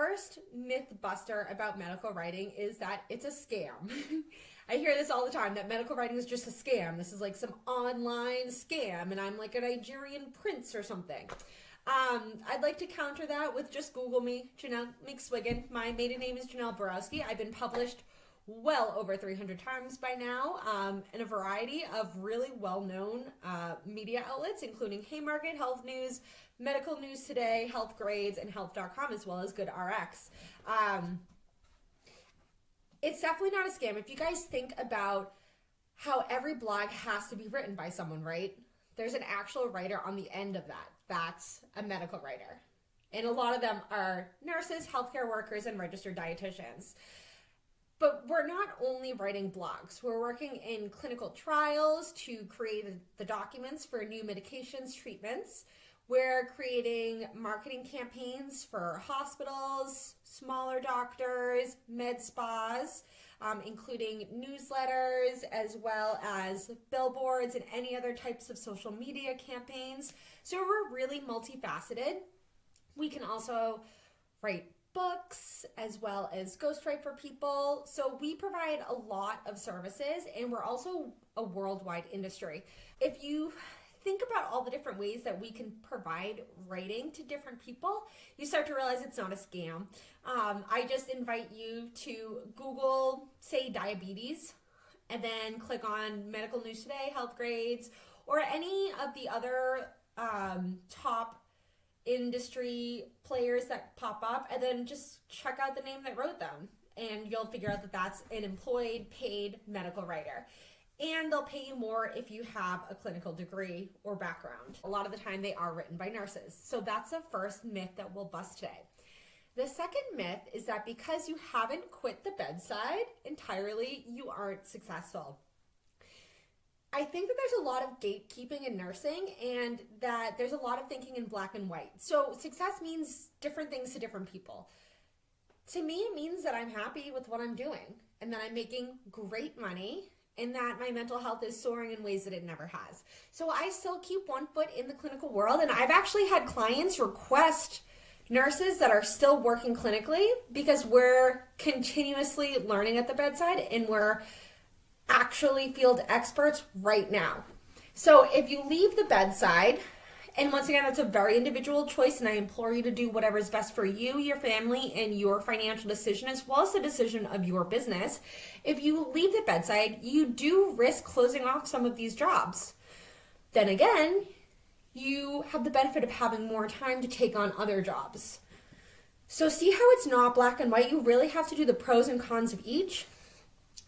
first myth buster about medical writing is that it's a scam. I hear this all the time, that medical writing is just a scam. This is like some online scam, and I'm like a Nigerian prince or something. I'd like to counter that with just Google me, Janelle McSwiggan. My maiden name is Janelle Borowski. I've been published well over 300 times by now in a variety of really well-known media outlets, including Haymarket, Health News, Medical News Today, Health Grades, and Health.com, as well as GoodRx. It's definitely not a scam. If you guys think about how every blog has to be written by someone, right? There's an actual writer on the end of that. That's a medical writer. And a lot of them are nurses, healthcare workers, and registered dietitians. But we're not only writing blogs. We're working in clinical trials to create the documents for new medications, treatments. We're creating marketing campaigns for hospitals, smaller doctors, med spas, including newsletters, as well as billboards and any other types of social media campaigns. So we're really multifaceted. We can also write books as well as ghostwrite for people. So we provide a lot of services, and we're also a worldwide industry. If you think about all the different ways that we can provide writing to different people, you start to realize it's not a scam. I just invite you to Google, say, diabetes, and then click on Medical News Today, Health Grades, or any of the other top industry players that pop up, and then just check out the name that wrote them, and you'll figure out that that's an employed, paid medical writer. And they'll pay you more if you have a clinical degree or background. A lot of the time they are written by nurses. So that's the first myth that we'll bust today. The second myth is that because you haven't quit the bedside entirely, you aren't successful. I think that there's a lot of gatekeeping in nursing, and that there's a lot of thinking in black and white. So success means different things to different people. To me, it means that I'm happy with what I'm doing, and that I'm making great money, and that my mental health is soaring in ways that it never has. So I still keep one foot in the clinical world, and I've actually had clients request nurses that are still working clinically, because we're continuously learning at the bedside, and we're actually field experts right now. So if you leave the bedside, and once again, that's a very individual choice, and I implore you to do whatever is best for you, your family, and your financial decision, as well as the decision of your business. If you leave the bedside, you do risk closing off some of these jobs. Then again, you have the benefit of having more time to take on other jobs. So see how it's not black and white? You really have to do the pros and cons of each.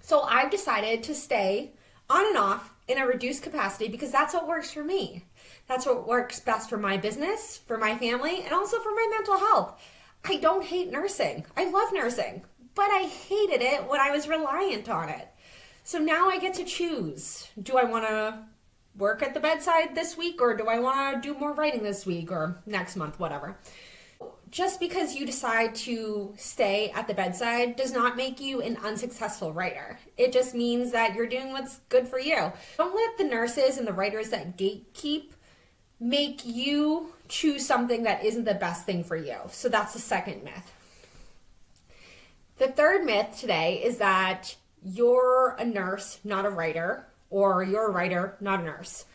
So I've decided to stay on and off in a reduced capacity, because that's what works for me. That's what works best for my business, for my family, and also for my mental health. I don't hate nursing. I love nursing, but I hated it when I was reliant on it. So now I get to choose. Do I want to work at the bedside this week, or do I want to do more writing this week or next month, whatever? Just because you decide to stay at the bedside does not make you an unsuccessful writer. It just means that you're doing what's good for you. Don't let the nurses and the writers that gatekeep make you choose something that isn't the best thing for you. So that's the second myth. The third myth today is that you're a nurse, not a writer, or you're a writer, not a nurse.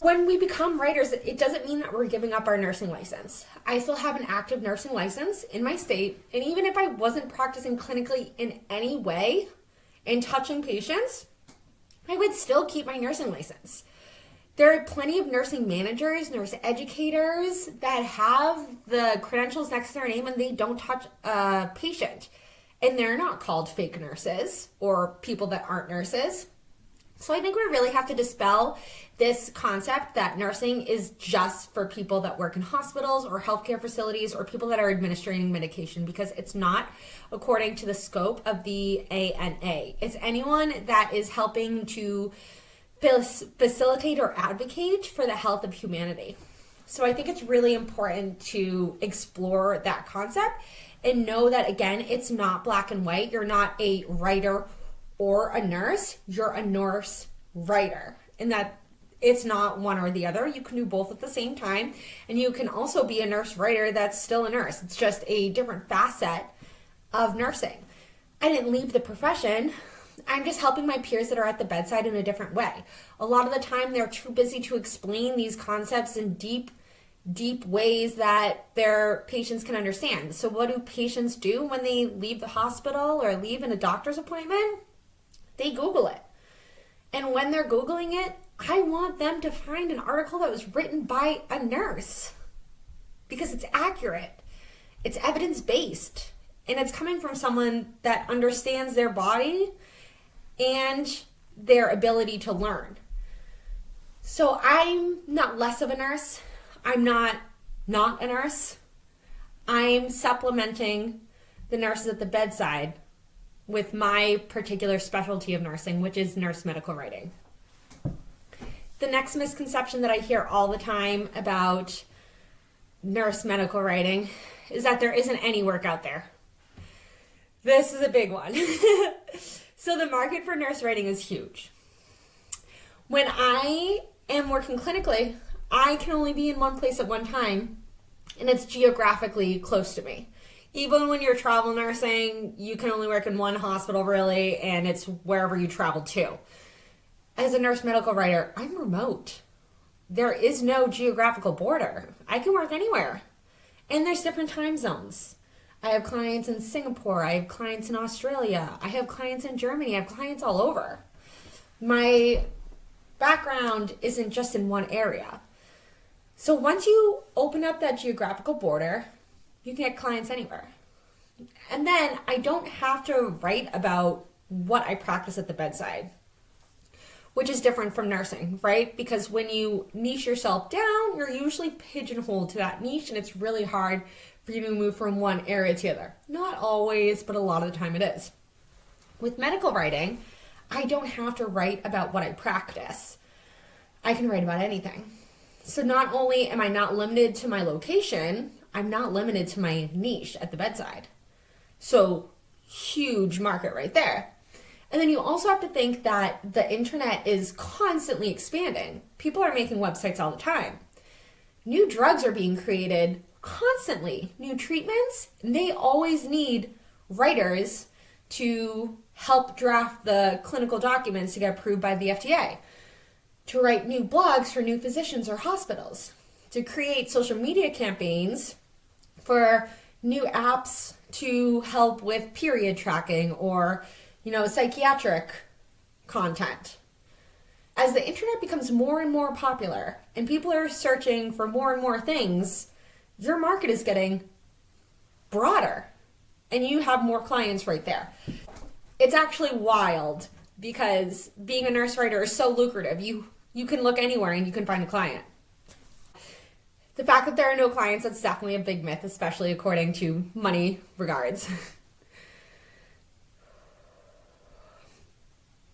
When we become writers, it doesn't mean that we're giving up our nursing license. I still have an active nursing license in my state, and even if I wasn't practicing clinically in any way and touching patients, I would still keep my nursing license. There are plenty of nursing managers, nurse educators that have the credentials next to their name and they don't touch a patient. And they're not called fake nurses or people that aren't nurses. So I think we really have to dispel this concept that nursing is just for people that work in hospitals or healthcare facilities or people that are administering medication, because it's not according to the scope of the ANA. It's anyone that is helping to facilitate or advocate for the health of humanity. So I think it's really important to explore that concept and know that, again, it's not black and white. You're not a writer or a nurse, you're a nurse writer. And that It's not one or the other. You can do both at the same time. And you can also be a nurse writer that's still a nurse. It's just a different facet of nursing. I didn't leave the profession. I'm just helping my peers that are at the bedside in a different way. A lot of the time, they're too busy to explain these concepts in deep ways that their patients can understand. So what do patients do when they leave the hospital or leave in a doctor's appointment? They Google it. And when they're Googling it, I want them to find an article that was written by a nurse because it's accurate, it's evidence-based, and it's coming from someone that understands their body and their ability to learn. So I'm not less of a nurse. I'm not a nurse. I'm supplementing the nurses at the bedside with my particular specialty of nursing, which is nurse medical writing. The next misconception that I hear all the time about nurse medical writing is that there isn't any work out there. This is a big one. So the market for nurse writing is huge. When I am working clinically, I can only be in one place at one time, and it's geographically close to me. Even when you're travel nursing, you can only work in one hospital really, and it's wherever you travel to. As a nurse medical writer, I'm remote. There is no geographical border. I can work anywhere. And there's different time zones. I have clients in Singapore. I have clients in Australia. I have clients in Germany. I have clients all over. My background isn't just in one area. So once you open up that geographical border, you can get clients anywhere. And then I don't have to write about what I practice at the bedside, which is different from nursing, right? Because when you niche yourself down, you're usually pigeonholed to that niche, and it's really hard for you to move from one area to the other. Not always, but a lot of the time it is. With medical writing, I don't have to write about what I practice. I can write about anything. So not only am I not limited to my location, I'm not limited to my niche at the bedside. So huge market right there. And then you also have to think that the internet is constantly expanding. People are making websites all the time. New drugs are being created constantly. New treatments, they always need writers to help draft the clinical documents to get approved by the FDA, to write new blogs for new physicians or hospitals, to create social media campaigns for new apps to help with period tracking or psychiatric content. As the internet becomes more and more popular and people are searching for more and more things, your market is getting broader and you have more clients right there. It's actually wild because being a nurse writer is so lucrative. You can look anywhere and you can find a client. The fact that there are no clients, that's definitely a big myth, especially according to money regards.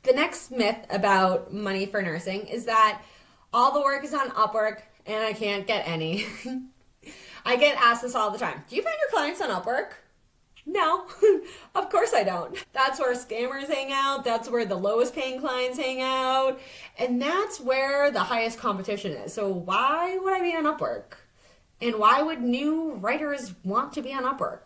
The next myth about money for nursing is that all the work is on Upwork and I can't get any. I get asked this all the time. Do you find your clients on Upwork? No, of course I don't. That's where scammers hang out. That's where the lowest paying clients hang out. And that's where the highest competition is. So why would I be on Upwork? And why would new writers want to be on Upwork?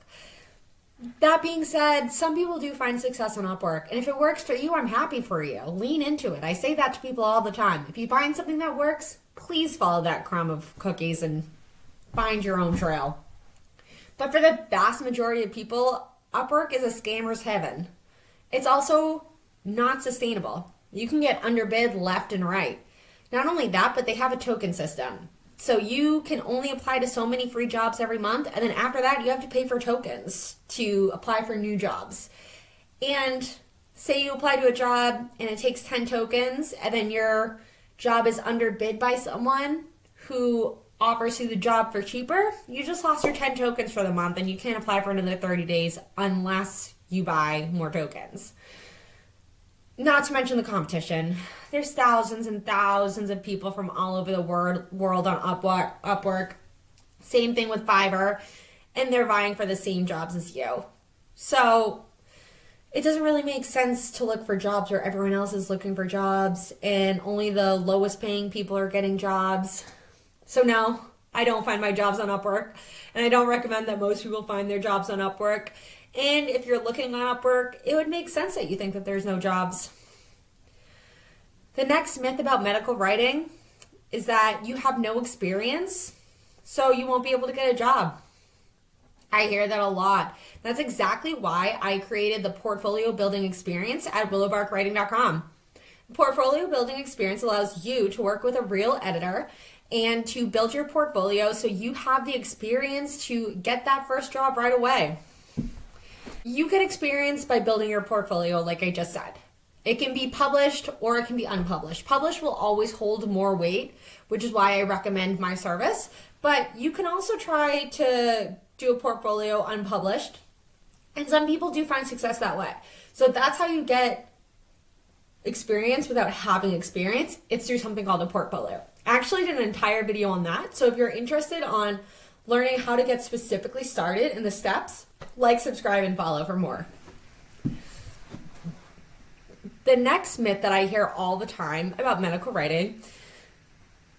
That being said, some people do find success on Upwork. And if it works for you, I'm happy for you. Lean into it. I say that to people all the time. If you find something that works, please follow that crumb of cookies and find your own trail. But for the vast majority of people, Upwork is a scammer's heaven. It's also not sustainable. You can get underbid left and right. Not only that, but they have a token system. So you can only apply to so many free jobs every month, and then after that, you have to pay for tokens to apply for new jobs. And say you apply to a job and it takes 10 tokens, and then your job is underbid by someone who offers you the job for cheaper, you just lost your 10 tokens for the month, and you can't apply for another 30 days unless you buy more tokens. Not to mention the competition. There's thousands and thousands of people from all over the world on Upwork. Same thing with Fiverr. And they're vying for the same jobs as you. So it doesn't really make sense to look for jobs where everyone else is looking for jobs and only the lowest paying people are getting jobs. So no, I don't find my jobs on Upwork, and I don't recommend that most people find their jobs on Upwork. And if you're looking on Upwork, it would make sense that you think that there's no jobs. The next myth about medical writing is that you have no experience, so you won't be able to get a job. I hear that a lot. That's exactly why I created the portfolio building experience at willowbarkwriting.com. The portfolio building experience allows you to work with a real editor and to build your portfolio so you have the experience to get that first job right away. You get experience by building your portfolio, like I just said. It can be published or it can be unpublished. Published will always hold more weight, which is why I recommend my service. But you can also try to do a portfolio unpublished. And some people do find success that way. So that's how you get experience without having experience. It's through something called a portfolio. I actually did an entire video on that. So if you're interested on learning how to get specifically started in the steps, like, subscribe, and follow for more. The next myth that I hear all the time about medical writing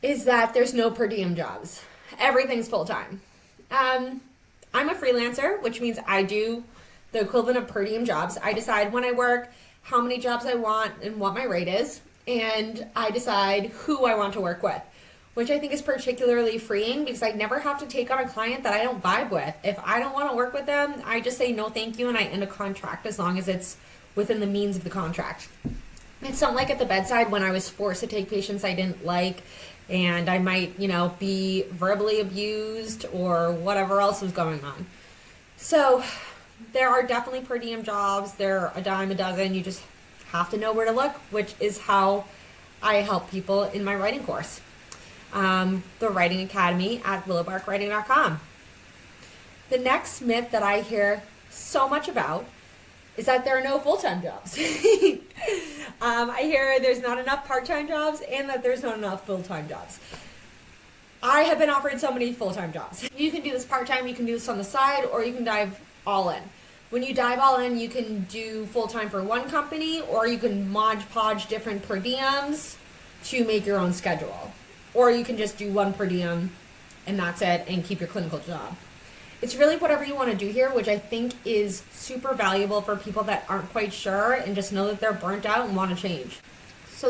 is that there's no per diem jobs. Everything's full-time. I'm a freelancer, which means I do the equivalent of per diem jobs. I decide when I work how many jobs I want and what my rate is, and I decide who I want to work with, which I think is particularly freeing because I never have to take on a client that I don't vibe with. If I don't want to work with them, I just say no thank you and I end a contract as long as it's within the means of the contract. It's not like at the bedside when I was forced to take patients I didn't like and I might, be verbally abused or whatever else was going on. So there are definitely per diem jobs. They're a dime a dozen. You just have to know where to look, which is how I help people in my writing course. The Writing Academy at willowbarkwriting.com. The next myth that I hear so much about is that there are no full-time jobs. I hear there's not enough part-time jobs and that there's not enough full-time jobs. I have been offered so many full-time jobs. You can do this part-time, you can do this on the side, or you can dive all in. When you dive all in, you can do full-time for one company, or you can Mod Podge different per diems to make your own schedule. Or you can just do one per diem and that's it and keep your clinical job. It's really whatever you want to do here, which I think is super valuable for people that aren't quite sure and just know that they're burnt out and want to change.